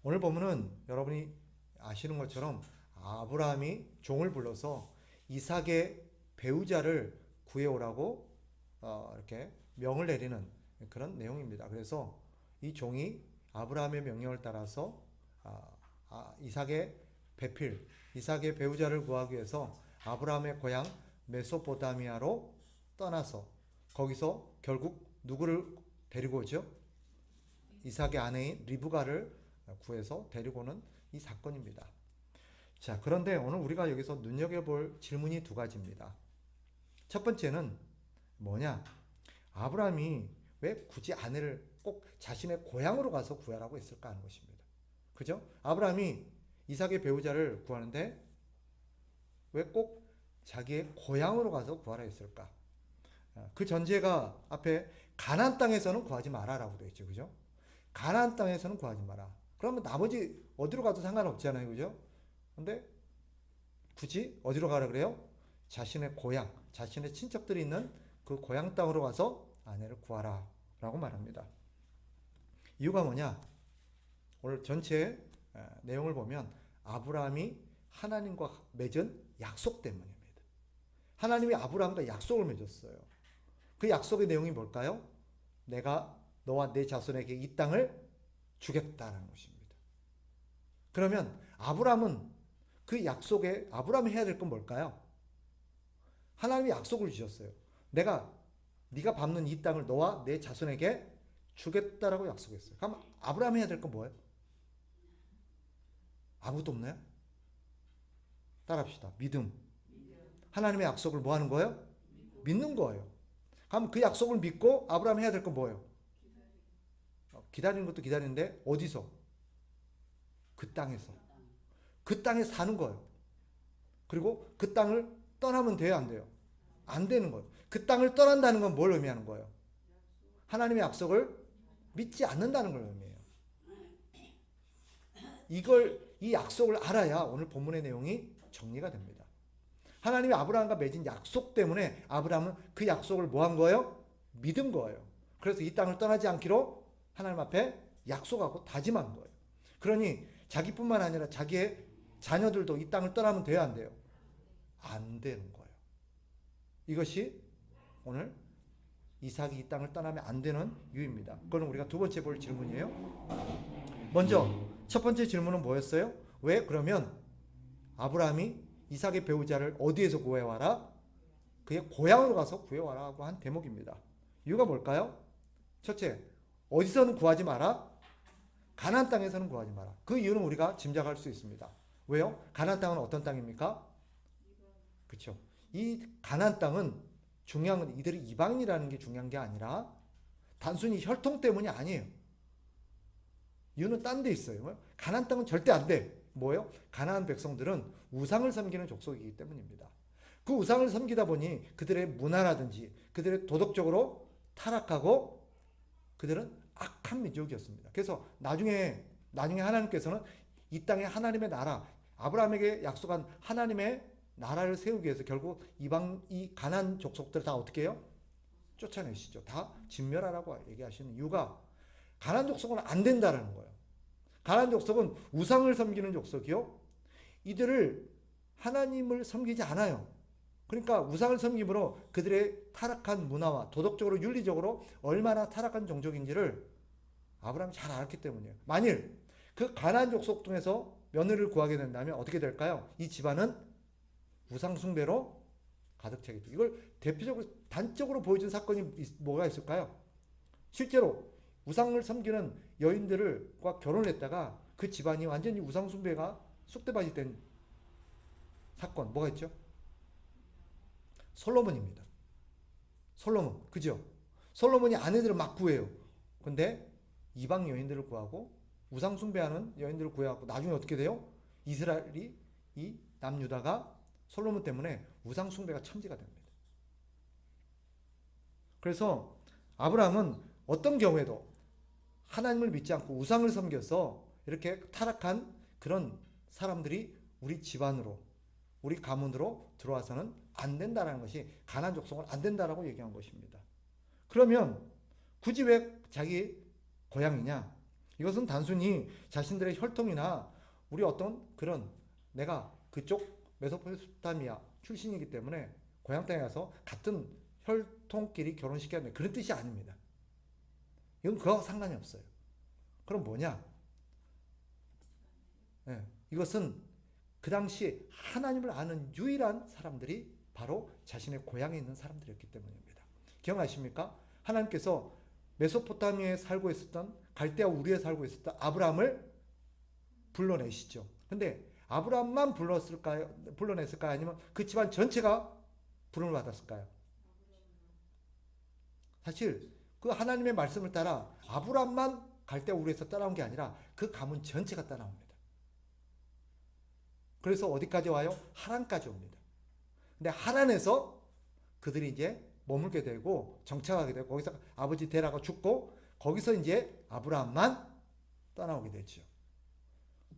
오늘 보면은 여러분이 아시는 것처럼 아브라함이 종을 불러서 이삭의 배우자를 구해오라고 이렇게 명을 내리는 그런 내용입니다. 그래서 이 종이 아브라함의 명령을 따라서 이삭의 배필, 이삭의 배우자를 구하기 위해서 아브라함의 고향 메소포타미아로 떠나서 거기서 결국 누구를 데리고 오죠? 이삭의 아내인 리브가를 구해서 데리고 오는 이 사건입니다. 자, 그런데 오늘 우리가 여기서 눈여겨볼 질문이 두 가지입니다. 첫 번째는 뭐냐? 아브라함이 왜 굳이 아내를 꼭 자신의 고향으로 가서 구하라고 했을까 하는 것입니다. 그죠? 아브라함이 이삭의 배우자를 구하는데 왜 꼭 자기의 고향으로 가서 구하라 했을까? 그 전제가 앞에 가나안 땅에서는 구하지 마라라고 되어 있죠. 그죠? 가나안 땅에서는 구하지 마라. 그러면 나머지 어디로 가도 상관없잖아요. 그죠? 근데 굳이 어디로 가라 그래요? 자신의 고향, 자신의 친척들이 있는 그 고향 땅으로 가서 아내를 구하라 라고 말합니다. 이유가 뭐냐? 오늘 전체 내용을 보면 아브라함이 하나님과 맺은 약속 때문입니다. 하나님이 아브라함과 약속을 맺었어요. 그 약속의 내용이 뭘까요? 내가 너와 내 자손에게 이 땅을 주겠다는 것입니다. 그러면 아브라함은 그 약속에 아브라함이 해야 될 건 뭘까요? 하나님이 약속을 주셨어요. 네가 밟는 이 땅을 너와 내 자손에게 주겠다라고 약속했어요. 그럼 아브라함이 해야 될 건 뭐예요? 아무것도 없나요? 따라합시다. 믿음. 하나님의 약속을 뭐 하는 거예요? 믿는 거예요. 그럼 그 약속을 믿고 아브라함이 해야 될 건 뭐예요? 기다리는 것도 기다리는데 어디서? 그 땅에서. 그 땅에 사는 거예요. 그리고 그 땅을 떠나면 돼요, 안 돼요? 안 되는 거예요. 그 땅을 떠난다는 건 뭘 의미하는 거예요? 하나님의 약속을 믿지 않는다는 걸 의미해요. 이 약속을 알아야 오늘 본문의 내용이 정리가 됩니다. 하나님이 아브라함과 맺은 약속 때문에 아브라함은 그 약속을 뭐 한 거예요? 믿은 거예요. 그래서 이 땅을 떠나지 않기로 하나님 앞에 약속하고 다짐한 거예요. 그러니 자기뿐만 아니라 자기의 자녀들도 이 땅을 떠나면 돼요, 안 돼요? 안 되는 거예요. 이것이 오늘 이삭이 이 땅을 떠나면 안 되는 이유입니다. 그건 우리가 두 번째 볼 질문이에요. 먼저 첫 번째 질문은 뭐였어요? 왜 그러면 아브라함이 이삭의 배우자를 어디에서 구해와라? 그의 고향으로 가서 구해와라고 한 대목입니다. 이유가 뭘까요? 첫째, 어디서는 구하지 마라? 가나안 땅에서는 구하지 마라. 그 이유는 우리가 짐작할 수 있습니다. 왜요? 가나안 땅은 어떤 땅입니까? 그렇죠. 이 가나안 땅은 중요한 건 이들이 이방인이라는 게 중요한 게 아니라 단순히 혈통 때문이 아니에요. 이유는 딴 데 있어요. 가나안 땅은 절대 안 돼. 뭐예요? 가나안 백성들은 우상을 섬기는 족속이기 때문입니다. 그 우상을 섬기다 보니 그들의 문화라든지 그들의 도덕적으로 타락하고 그들은 악한 민족이었습니다. 그래서 나중에 하나님께서는 이 땅에 하나님의 나라, 아브라함에게 약속한 하나님의 나라를 세우기 위해서 결국 이 가나안 족속들을 다 어떻게 해요? 쫓아내시죠. 다 진멸하라고 얘기하시는 이유가 가나안 족속은 안 된다라는 거예요. 가나안 족속은 우상을 섬기는 족속이요. 이들을 하나님을 섬기지 않아요. 그러니까 우상을 섬김으로 그들의 타락한 문화와 도덕적으로 윤리적으로 얼마나 타락한 종족인지를 아브라함이 잘 알았기 때문이에요. 만일 그 가나안 족속 중에서 며느리를 구하게 된다면 어떻게 될까요? 이 집안은 우상 숭배로 가득 차게 돼요. 이걸 대표적으로 단적으로 보여준 사건이 뭐가 있을까요? 실제로 우상을 섬기는 여인들과 결혼을 했다가 그 집안이 완전히 우상 숭배가 쑥대밭이 된 사건 뭐가 있죠? 솔로몬입니다. 솔로몬, 그죠? 솔로몬이 아내들을 막 구해요. 근데 이방 여인들을 구하고 우상 숭배하는 여인들을 구해갖고 나중에 어떻게 돼요? 이스라엘이 이 남유다가 솔로몬 때문에 우상 숭배가 천지가 됩니다. 그래서 아브라함은 어떤 경우에도 하나님을 믿지 않고 우상을 섬겨서 이렇게 타락한 그런 사람들이 우리 집안으로 우리 가문으로 들어와서는 안 된다라는 것이 가나안 족속은 안 된다라고 얘기한 것입니다. 그러면 굳이 왜 자기 고향이냐? 이것은 단순히 자신들의 혈통이나 우리 어떤 그런 내가 그쪽 메소포타미아 출신이기 때문에 고향 땅에 가서 같은 혈통끼리 결혼시켜야 돼. 그런 뜻이 아닙니다. 이건 그거하고 상관이 없어요. 그럼 뭐냐? 네, 이것은 그 당시 하나님을 아는 유일한 사람들이 바로 자신의 고향에 있는 사람들이었기 때문입니다. 기억나십니까? 하나님께서 메소포타미아에 살고 있었던 갈대아 우르에 살고 있었던 아브라함을 불러내시죠. 근데 아브라함만 불러냈을까요? 아니면 그 집안 전체가 부름을 받았을까요? 사실 그 하나님의 말씀을 따라 아브라함만 갈대아 우르에서 따라온 게 아니라 그 가문 전체가 따라옵니다. 그래서 어디까지 와요? 하란까지 옵니다. 근데 하란에서 그들이 이제 머물게 되고 정착하게 되고 거기서 아버지 데라가 죽고 거기서 이제 아브라함만 떠나오게 되죠.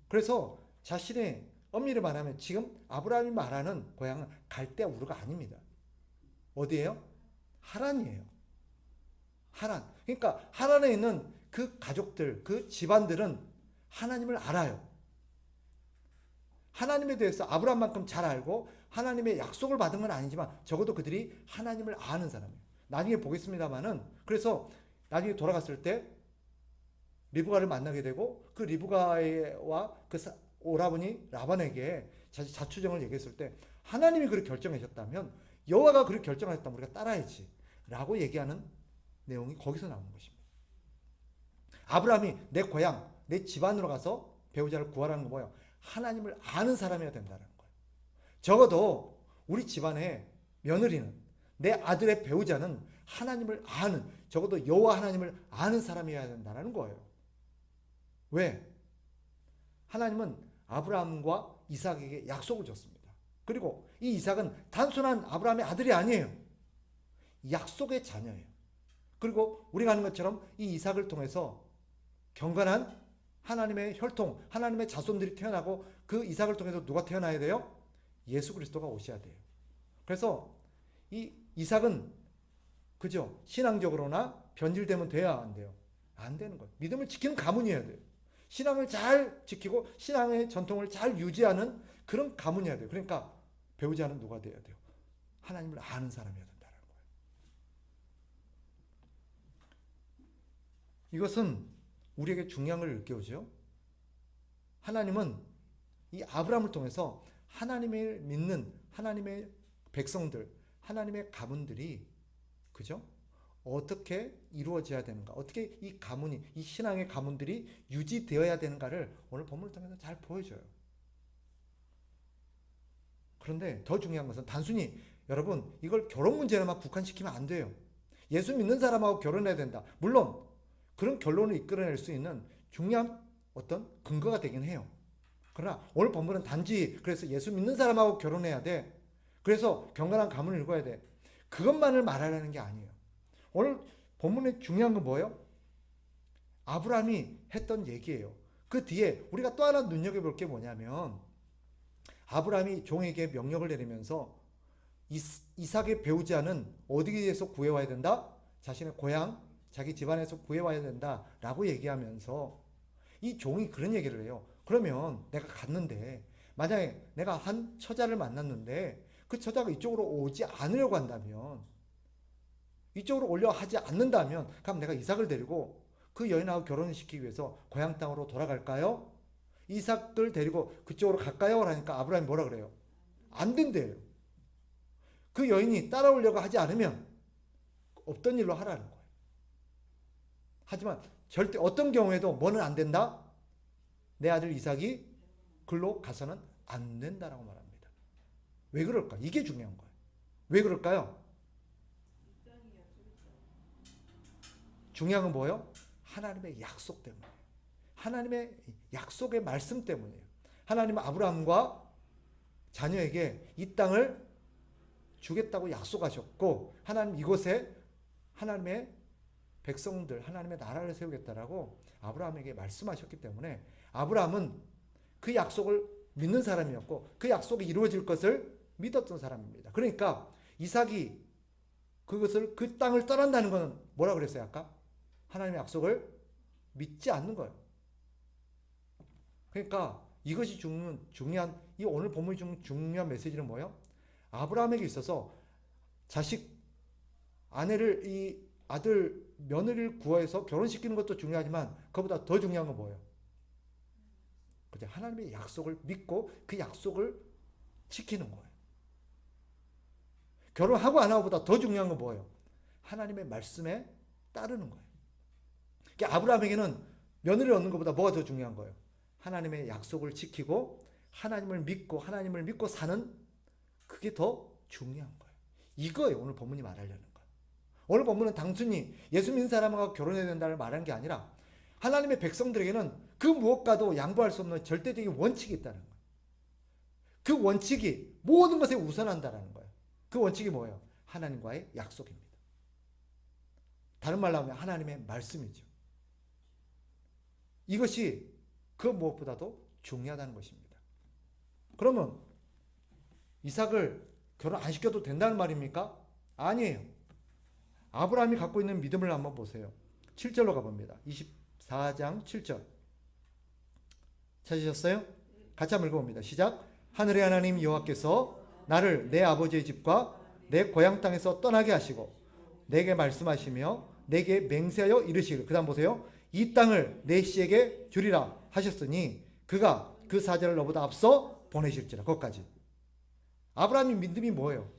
그래서 자신의 엄밀히 말하면 지금 아브라함이 말하는 고향은 갈대아 우르가 아닙니다. 어디예요? 하란이에요. 하란. 그러니까 하란에 있는 그 가족들, 그 집안들은 하나님을 알아요. 하나님에 대해서 아브라함만큼 잘 알고 하나님의 약속을 받은 건 아니지만 적어도 그들이 하나님을 아는 사람이에요. 나중에 보겠습니다만은 그래서 나중에 돌아갔을 때 리브가를 만나게 되고 그 리브가와 그 오라버니 라반에게 자초정을 얘기했을 때 하나님이 그렇게 결정하셨다면 여호와가 그렇게 결정하셨다면 우리가 따라야지 라고 얘기하는 내용이 거기서 나오는 것입니다. 아브라함이 내 고향, 내 집안으로 가서 배우자를 구하라는 건 뭐예요? 하나님을 아는 사람이어야 된다는 거예요. 적어도 우리 집안의 며느리는 내 아들의 배우자는 하나님을 아는 적어도 여호와 하나님을 아는 사람이어야 된다는 거예요. 왜? 하나님은 아브라함과 이삭에게 약속을 줬습니다. 그리고 이 이삭은 단순한 아브라함의 아들이 아니에요. 약속의 자녀예요. 그리고 우리가 아는 것처럼 이 이삭을 통해서 경건한 하나님의 혈통, 하나님의 자손들이 태어나고 그 이삭을 통해서 누가 태어나야 돼요? 예수 그리스도가 오셔야 돼요. 그래서 이 이삭은 그죠? 신앙적으로나 변질되면 돼야 안 돼요. 안 되는 거예요. 믿음을 지키는 가문이어야 돼요. 신앙을 잘 지키고 신앙의 전통을 잘 유지하는 그런 가문이어야 돼요. 그러니까 배우자는 누가 돼야 돼요? 하나님을 아는 사람이어야 된다는 거예요. 이것은 우리에게 중요한 걸 일깨우죠. 하나님은 이 아브라함을 통해서 하나님을 믿는 하나님의 백성들, 하나님의 가문들이 그죠? 어떻게 이루어져야 되는가? 어떻게 이 가문이, 이 신앙의 가문들이 유지되어야 되는가를 오늘 본문을 통해서 잘 보여줘요. 그런데 더 중요한 것은 단순히 여러분 이걸 결혼 문제에만 국한시키면 안 돼요. 예수 믿는 사람하고 결혼해야 된다. 물론 그런 결론을 이끌어낼 수 있는 중요한 어떤 근거가 되긴 해요. 그러나 오늘 본문은 단지 그래서 예수 믿는 사람하고 결혼해야 돼. 그래서 경건한 가문을 이루어야 돼. 그것만을 말하려는 게 아니에요. 오늘 본문의 중요한 건 뭐예요? 아브라함이 했던 얘기예요. 그 뒤에 우리가 또 하나 눈여겨볼 게 뭐냐면 아브라함이 종에게 명령을 내리면서 이삭의 배우자는 어디에서 구해와야 된다? 자신의 고향, 자기 집안에서 구해와야 된다라고 얘기하면서 이 종이 그런 얘기를 해요. 그러면 내가 갔는데 만약에 내가 한 처자를 만났는데 그 처자가 이쪽으로 오지 않으려고 한다면 이쪽으로 오려 하지 않는다면 그럼 내가 이삭을 데리고 그 여인하고 결혼을 시키기 위해서 고향 땅으로 돌아갈까요? 이삭을 데리고 그쪽으로 갈까요? 하니까 아브라함이 뭐라 그래요? 안 된대요. 그 여인이 따라오려고 하지 않으면 없던 일로 하라는 거예요. 하지만 절대 어떤 경우에도 뭐는 안 된다? 내 아들 이삭이 글로 가서는 안 된다라고 말합니다. 왜 그럴까? 이게 중요한 거예요. 왜 그럴까요? 중요한 건 뭐예요? 하나님의 약속 때문에. 하나님의 약속의 말씀 때문이에요. 하나님은 아브라함과 자녀에게 이 땅을 주겠다고 약속하셨고 하나님 이곳에 하나님의 백성들, 하나님의 나라를 세우겠다라고 아브라함에게 말씀하셨기 때문에 아브라함은 그 약속을 믿는 사람이었고 그 약속이 이루어질 것을 믿었던 사람입니다. 그러니까 이삭이 그것을 그 땅을 떠난다는 것은 뭐라 그랬어요? 아까? 하나님의 약속을 믿지 않는 거예요. 그러니까 이것이 중요한 이 오늘 본문이 중요한 메시지는 뭐예요? 아브라함에게 있어서 자식 아내를 이 아들 며느리를 구해서 결혼시키는 것도 중요하지만 그보다 더 중요한 건 뭐예요? 그죠? 하나님의 약속을 믿고 그 약속을 지키는 거예요. 결혼하고 안 하고보다 더 중요한 건 뭐예요? 하나님의 말씀에 따르는 거예요. 그러니까 아브라함에게는 며느리를 얻는 것보다 뭐가 더 중요한 거예요? 하나님의 약속을 지키고 하나님을 믿고 사는 그게 더 중요한 거예요. 이거예요. 오늘 본문이 말하려는 거예요. 오늘 본문은 단순히 예수 믿는 사람하고 결혼해야 된다를 말하는 게 아니라 하나님의 백성들에게는 그 무엇과도 양보할 수 없는 절대적인 원칙이 있다는 거예요. 그 원칙이 모든 것에 우선한다는 거예요. 그 원칙이 뭐예요? 하나님과의 약속입니다. 다른 말로 하면 하나님의 말씀이죠. 이것이 그 무엇보다도 중요하다는 것입니다. 그러면 이삭을 결혼 안 시켜도 된다는 말입니까? 아니에요. 아브라함이 갖고 있는 믿음을 한번 보세요. 7절로 가봅니다. 24장 7절. 찾으셨어요? 같이 한번 읽어봅니다. 시작. 하늘의 하나님 여호와께서 나를 내 아버지의 집과 내 고향 땅에서 떠나게 하시고 내게 말씀하시며 내게 맹세하여 이르시기를. 그 다음 보세요. 이 땅을 내 씨에게 주리라 하셨으니 그가 그 사자를 너보다 앞서 보내실지라. 거기까지. 아브라함의 믿음이 뭐예요?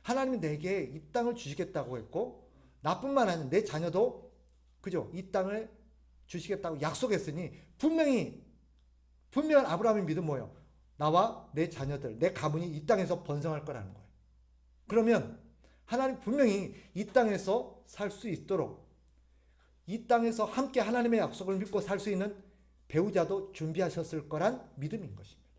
하나님이 내게 이 땅을 주시겠다고 했고 나뿐만 아니라 내 자녀도 그죠? 이 땅을 주시겠다고 약속했으니 분명한 아브라함의 믿음 뭐예요? 나와 내 자녀들, 내 가문이 이 땅에서 번성할 거라는 거예요. 그러면 하나님 분명히 이 땅에서 살 수 있도록 이 땅에서 함께 하나님의 약속을 믿고 살 수 있는 배우자도 준비하셨을 거란 믿음인 것입니다.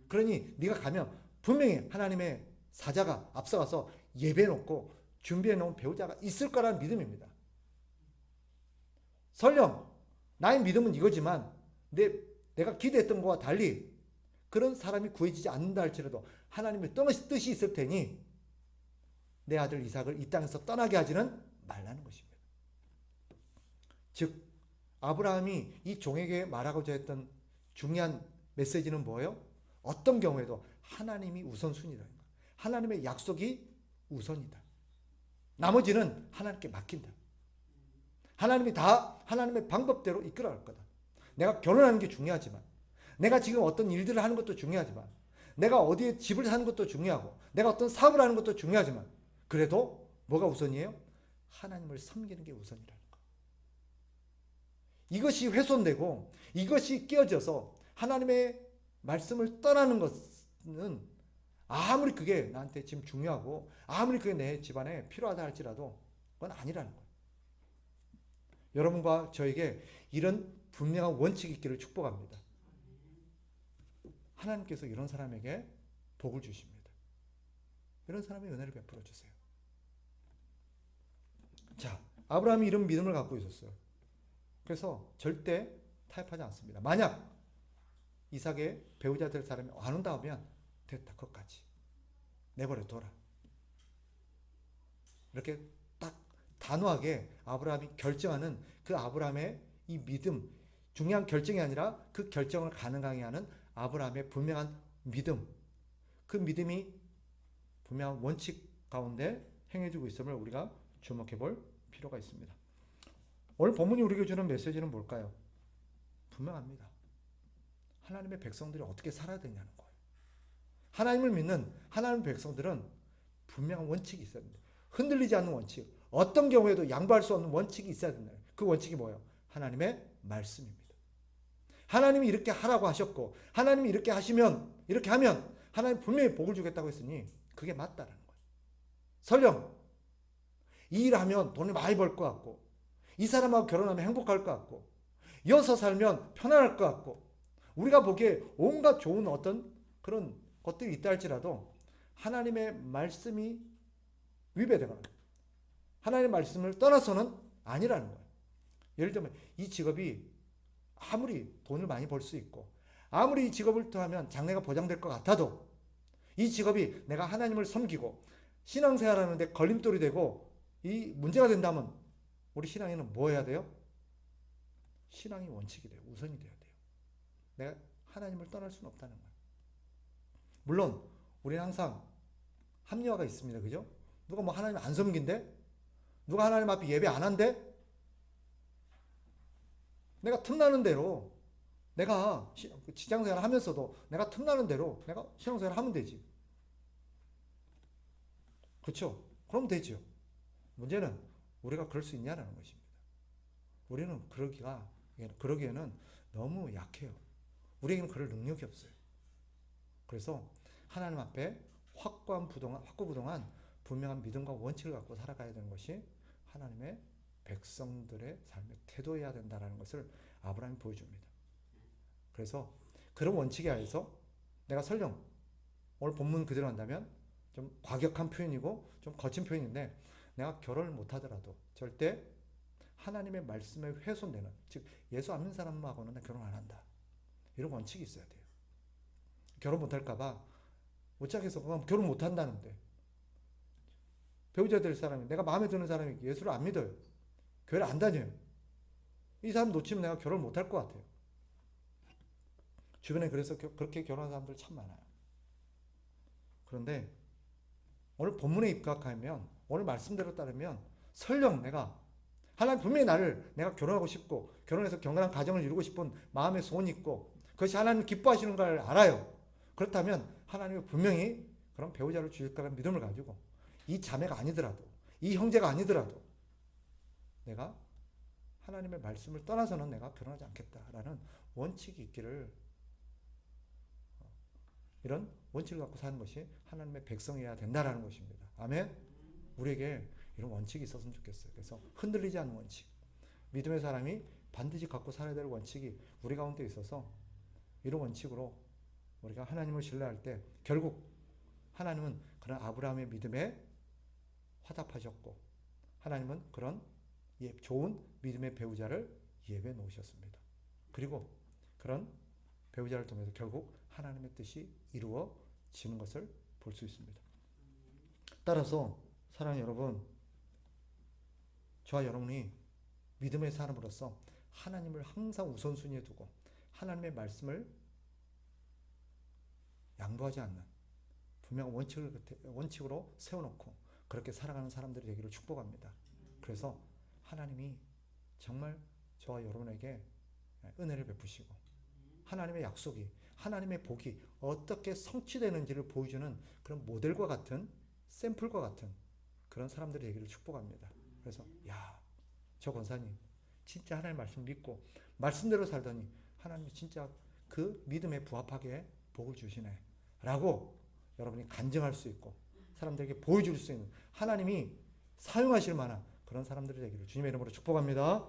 그러니 네가 가면 분명히 하나님의 사자가 앞서가서 예배해놓고 준비해놓은 배우자가 있을 거란 믿음입니다. 설령 나의 믿음은 이거지만 내가 기대했던 것과 달리 그런 사람이 구해지지 않는다 할지라도 하나님의 뜻이 있을 테니 내 아들 이삭을 이 땅에서 떠나게 하지는 말라는 것입니다. 즉 아브라함이 이 종에게 말하고자 했던 중요한 메시지는 뭐예요? 어떤 경우에도 하나님이 우선순위라는 거예요. 하나님의 약속이 우선이다. 나머지는 하나님께 맡긴다. 하나님이 다 하나님의 방법대로 이끌어갈 거다. 내가 결혼하는 게 중요하지만 내가 지금 어떤 일들을 하는 것도 중요하지만 내가 어디에 집을 사는 것도 중요하고 내가 어떤 사업을 하는 것도 중요하지만 그래도 뭐가 우선이에요? 하나님을 섬기는 게 우선이라는 거. 이것이 훼손되고 이것이 깨어져서 하나님의 말씀을 떠나는 것은 아무리 그게 나한테 지금 중요하고 아무리 그게 내 집안에 필요하다 할지라도 그건 아니라는 거예요. 여러분과 저에게 이런 분명한 원칙이 있기를 축복합니다. 하나님께서 이런 사람에게 복을 주십니다. 이런 사람의 은혜를 베풀어 주세요. 자, 아브라함이 이런 믿음을 갖고 있었어요. 그래서 절대 타협하지 않습니다. 만약 이삭의 배우자 될 사람이 안 온다 하면 됐다, 거기까지 내버려 둬라. 이렇게 딱 단호하게 아브라함이 결정하는 그 아브라함의 이 믿음, 중요한 결정이 아니라 그 결정을 가능하게 하는 아브라함의 분명한 믿음, 그 믿음이 분명한 원칙 가운데 행해지고 있음을 우리가 주목해 볼 필요가 있습니다. 오늘 본문이 우리에게 주는 메시지는 뭘까요? 분명합니다. 하나님의 백성들이 어떻게 살아야 되냐는 거예요. 하나님을 믿는 하나님의 백성들은 분명한 원칙이 있어야 됩니다. 흔들리지 않는 원칙, 어떤 경우에도 양보할 수 없는 원칙이 있어야 된다. 그 원칙이 뭐예요? 하나님의 말씀입니다. 하나님이 이렇게 하라고 하셨고 하나님이 이렇게 하시면 이렇게 하면 하나님 분명히 복을 주겠다고 했으니 그게 맞다라는 거예요. 설령 이 일하면 돈을 많이 벌 것 같고 이 사람하고 결혼하면 행복할 것 같고 이어서 살면 편안할 것 같고 우리가 보기에 온갖 좋은 어떤 그런 것들이 있다 할지라도 하나님의 말씀이 위배되거나 하나님의 말씀을 떠나서는 아니라는 거예요. 예를 들면 이 직업이 아무리 돈을 많이 벌 수 있고 아무리 이 직업을 하면 장래가 보장될 것 같아도 이 직업이 내가 하나님을 섬기고 신앙생활하는데 걸림돌이 되고 이 문제가 된다면 우리 신앙에는 뭐 해야 돼요? 신앙이 원칙이 돼요. 우선이 돼야 돼요. 내가 하나님을 떠날 수는 없다는 거예요. 물론 우리는 항상 합리화가 있습니다. 그죠? 누가 뭐 하나님 안 섬긴대? 누가 하나님 앞에 예배 안 한대? 내가 틈나는 대로 내가 직장생활 하면서도 내가 틈나는 대로 내가 신앙생활 하면 되지. 그렇죠? 그럼 되죠. 문제는 우리가 그럴 수 있냐라는 것입니다. 우리는 그러기에는 너무 약해요. 우리에게는 그럴 능력이 없어요. 그래서 하나님 앞에 확고부동한 분명한 믿음과 원칙을 갖고 살아가야 되는 것이 하나님의 백성들의 삶의 태도여야 된다는 것을 아브라함이 보여줍니다. 그래서 그런 원칙에 하에서 내가 설령 오늘 본문 그대로 한다면 좀 과격한 표현이고 좀 거친 표현인데 내가 결혼을 못하더라도 절대 하나님의 말씀에 훼손되는, 즉 예수 안 믿는 사람하고는 나 결혼 안 한다, 이런 원칙이 있어야 돼요. 결혼 못할까봐 못하겠어. 그럼 결혼 못한다는데 배우자 될 사람이, 내가 마음에 드는 사람이 예수를 안 믿어요. 교회를 안 다녀요. 이 사람 놓치면 내가 결혼 못할 것 같아요. 주변에 그래서 그렇게 결혼한 사람들 참 많아요. 그런데 오늘 본문에 입각하면, 오늘 말씀대로 따르면 설령 하나님 분명히 내가 결혼하고 싶고 결혼해서 경건한 가정을 이루고 싶은 마음의 소원이 있고 그것이 하나님 기뻐하시는 걸 알아요. 그렇다면 하나님이 분명히 그런 배우자를 주실 거라는 믿음을 가지고 이 자매가 아니더라도, 이 형제가 아니더라도 내가 하나님의 말씀을 떠나서는 내가 결혼하지 않겠다라는 원칙이 있기를, 이런 원칙을 갖고 사는 것이 하나님의 백성이어야 된다라는 것입니다. 아멘. 우리에게 이런 원칙이 있었으면 좋겠어요. 그래서 흔들리지 않는 원칙, 믿음의 사람이 반드시 갖고 살아야 될 원칙이 우리 가운데 있어서 이런 원칙으로 우리가 하나님을 신뢰할 때 결국 하나님은 그런 아브라함의 믿음에 화답하셨고 하나님은 그런 좋은 믿음의 배우자를 예배해 놓으셨습니다. 그리고 그런 배우자를 통해서 결국 하나님의 뜻이 이루어지는 것을 볼 수 있습니다. 따라서 사랑하는 여러분, 저와 여러분이 믿음의 사람으로서 하나님을 항상 우선순위에 두고 하나님의 말씀을 양보하지 않는 분명한 원칙으로 세워놓고 그렇게 살아가는 사람들이 되기를 축복합니다. 그래서 하나님이 정말 저와 여러분에게 은혜를 베푸시고 하나님의 약속이, 하나님의 복이 어떻게 성취되는지를 보여주는 그런 모델과 같은, 샘플과 같은 그런 사람들이 되기를 축복합니다. 그래서 저 권사님 진짜 하나님 말씀 믿고 말씀대로 살더니 하나님이 진짜 그 믿음에 부합하게 복을 주시네 라고 여러분이 간증할 수 있고 사람들에게 보여줄 수 있는, 하나님이 사용하실 만한 그런 사람들이 되기를 주님의 이름으로 축복합니다.